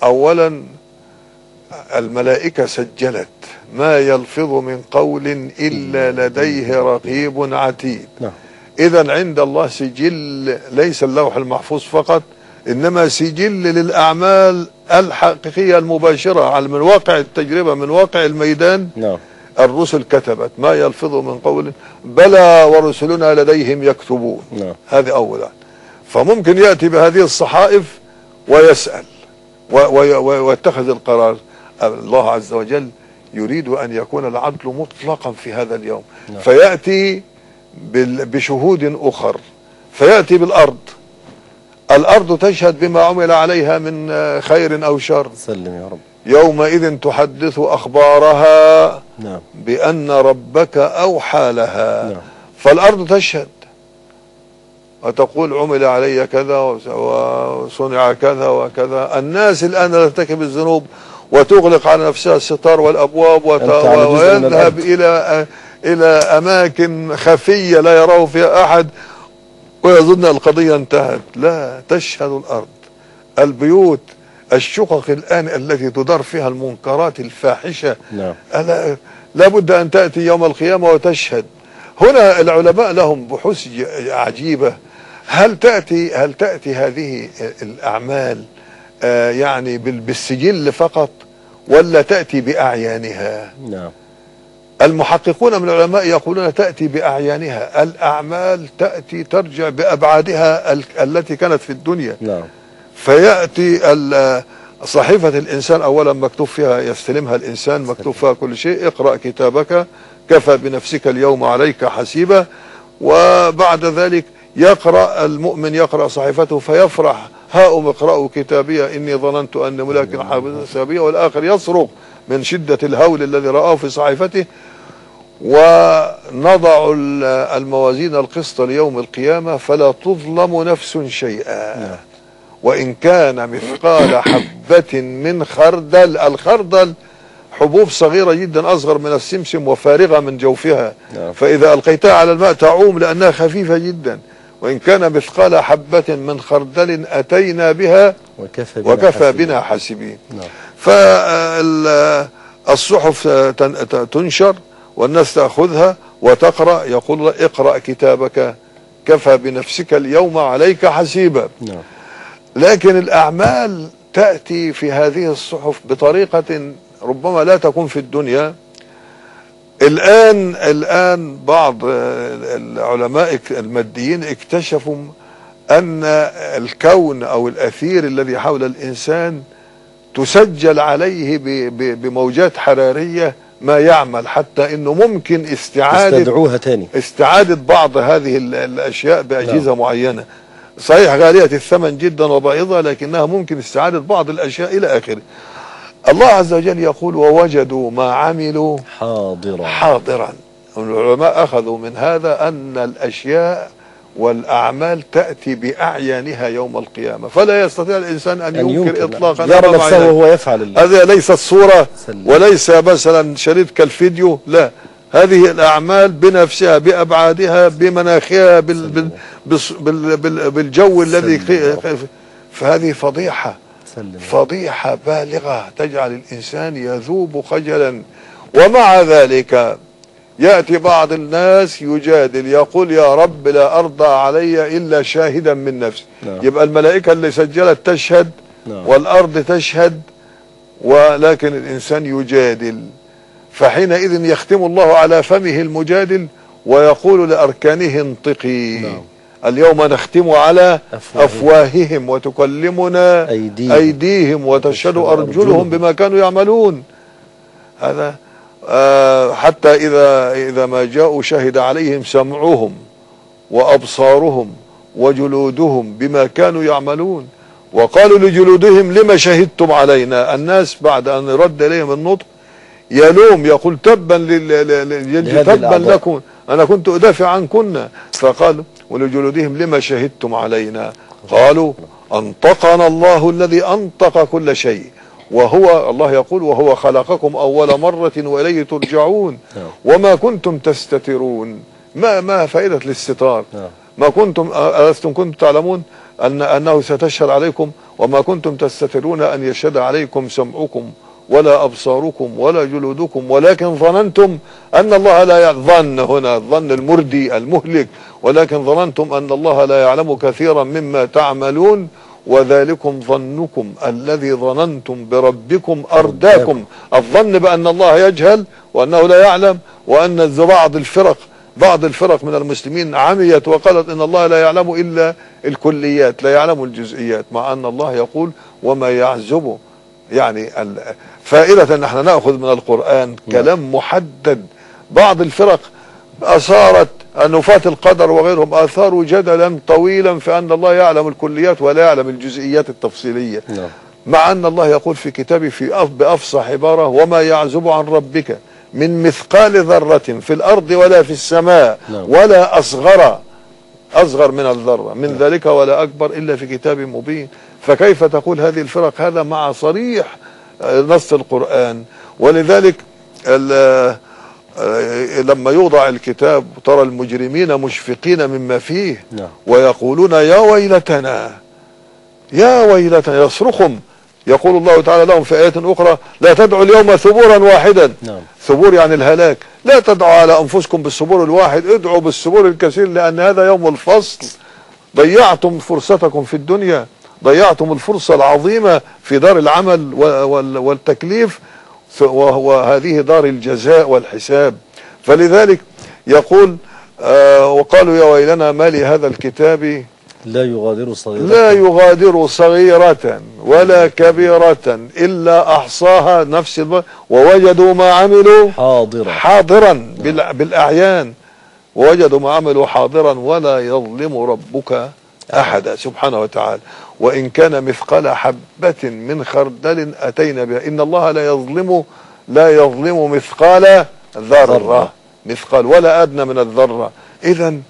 أولا الملائكة سجلت ما يلفظ من قول إلا لديه رقيب عتيد. إذا عند الله سجل، ليس اللوح المحفوظ فقط، إنما سجل للأعمال الحقيقية المباشرة من واقع التجربة، من واقع الميدان. الرسل كتبت ما يلفظ من قول بلى ورسلنا لديهم يكتبون. هذه أولا. فممكن يأتي بهذه الصحائف ويسأل ويتخذ القرار. الله عز وجل يريد أن يكون العدل مطلقا في هذا اليوم. فيأتي بشهود أخر، فيأتي بالأرض. الأرض تشهد بما عمل عليها من خير أو شر. سلم يا رب. يومئذ تحدث أخبارها بأن ربك أوحى لها. فالأرض تشهد وتقول عمل علي كذا وصنع كذا وكذا. الناس الآن ترتكب الذنوب وتغلق على نفسها الستار والأبواب ويذهب إلى أماكن خفية لا يراه فيها أحد ويظن القضية انتهت. لا، تشهد الأرض. البيوت، الشقق الآن التي تدار فيها المنكرات الفاحشة لا بد أن تأتي يوم القيامة وتشهد. هنا العلماء لهم بحوث عجيبة. هل تأتي هذه الأعمال يعني بالسجل فقط، ولا تأتي بأعيانها؟ المحققون من العلماء يقولون تأتي بأعيانها. الأعمال تأتي ترجع بأبعادها التي كانت في الدنيا. فيأتي صحيفة الإنسان أولا مكتوب فيها، يستلمها الإنسان مكتوب فيها كل شيء. اقرأ كتابك كفى بنفسك اليوم عليك حسيبا. وبعد ذلك يقرأ المؤمن، يقرأ صحيفته فيفرح، هاؤم اقرأوا كتابي إني ظننت أن ملاك حافظ حسابي. والآخر يصرخ من شدة الهول الذي رآه في صحيفته. ونضع الموازين القسط ليوم القيامة فلا تظلم نفس شيئا وإن كان مثقال حبة من خردل. الخردل حبوب صغيرة جدا أصغر من السمسم وفارغة من جوفها، فإذا ألقيتها على الماء تعوم لأنها خفيفة جدا. وإن كان مثقال حبة من خردل أتينا بها وكفى بنا حاسبين. فالصحف تنشر والناس تأخذها وتقرأ. يقول الله اقرأ كتابك كفى بنفسك اليوم عليك حسيبا. لكن الأعمال تأتي في هذه الصحف بطريقة ربما لا تكون في الدنيا. الآن بعض العلماء الماديين اكتشفوا أن الكون أو الأثير الذي حول الإنسان تسجل عليه بموجات حرارية ما يعمل، حتى انه ممكن استعادة بعض هذه الاشياء باجهزة معينة. صحيح غالية الثمن جدا وبائضة، لكنها ممكن استعادة بعض الاشياء الى اخره. الله عز وجل يقول ووجدوا ما عملوا حاضرا. العلماء اخذوا من هذا ان الاشياء والأعمال تأتي بأعيانها يوم القيامة، فلا يستطيع الإنسان أن ينكر إطلاقا يرى نفسه وهو يفعل. هذه ليست صورة وليس مثلا شريط كالفيديو، لا، هذه الأعمال بنفسها بأبعادها بمناخها بالجو الذي فهذه فضيحة بالغة تجعل الإنسان يذوب خجلا. ومع ذلك يأتي بعض الناس يجادل يقول يا رب لا أرضى علي إلا شاهدا من نفسي. يبقى الملائكة اللي سجلت تشهد والأرض تشهد، ولكن الإنسان يجادل. فحينئذ يختم الله على فمه المجادل ويقول لأركانه انطقي. اليوم نختم على أفواههم وتكلمنا أيديهم وتشهد أرجلهم بما كانوا يعملون. هذا حتى إذا ما جاءوا شهد عليهم سمعهم وأبصارهم وجلودهم بما كانوا يعملون. وقالوا لجلودهم لما شهدتم علينا. الناس بعد أن رد إليهم النطق يلوم، يقول تبا تبا لكم أنا كنت أدافع عنكن. فقالوا ولجلودهم لما شهدتم علينا قالوا أنطقنا الله الذي أنطق كل شيء وهو الله يقول وهو خلقكم أول مرة وإليه ترجعون وما كنتم تستترون. ما فائدة الاستتار؟ ما كنتم ألستم كنتم تعلمون أنه ستشهد عليكم وما كنتم تستترون أن يشهد عليكم سمعكم ولا أبصاركم ولا جلودكم ولكن ظننتم أن الله لا يظن هنا الظن المردي المهلك، ولكن ظننتم أن الله لا يعلم كثيرا مما تعملون وذلكم ظنكم الذي ظننتم بربكم أرداكم. الظن بأن الله يجهل وأنه لا يعلم، وأن بعض الفرق من المسلمين عميت وقالت إن الله لا يعلم إلا الكليات، لا يعلم الجزئيات، مع أن الله يقول وما يعزب. يعني فائدة ان احنا نأخذ من القرآن كلام محدد. بعض الفرق أثارت نفاة القدر وغيرهم أثاروا جدلا طويلا في أن الله يعلم الكليات ولا يعلم الجزئيات التفصيلية، مع أن الله يقول في كتابه بأفصح عبارة وما يعزب عن ربك من مثقال ذرة في الأرض ولا في السماء ولا أصغر من الذرة من ذلك ولا أكبر إلا في كتاب مبين. فكيف تقول هذه الفرق هذا مع صريح نص القرآن؟ ولذلك لما يوضع الكتاب ترى المجرمين مشفقين مما فيه ويقولون يا ويلتنا يا ويلتنا، يصرخهم. يقول الله تعالى لهم في آيات أخرى لا تدعوا اليوم ثبورا واحدا. ثبور يعني الهلاك. لا تدعوا على أنفسكم بالثبور الواحد، ادعوا بالثبور الكثير، لأن هذا يوم الفصل. ضيعتم فرصتكم في الدنيا، ضيعتم الفرصة العظيمة في دار العمل والتكليف، وهذه دار الجزاء والحساب. فلذلك يقول وقالوا يا ويلنا ما لهذا الكتاب لا يغادر صغيرة ولا كبيرة إلا أحصاها. نفس ووجدوا ما عملوا حاضرا بالأعيان، ووجدوا ما عملوا حاضرا ولا يظلم ربك أحدا سبحانه وتعالى. وإن كان مثقال حبة من خردل أتينا بها. إن الله لا يظلم مثقال ذرة، مثقال ولا أدنى من الذرة. إذن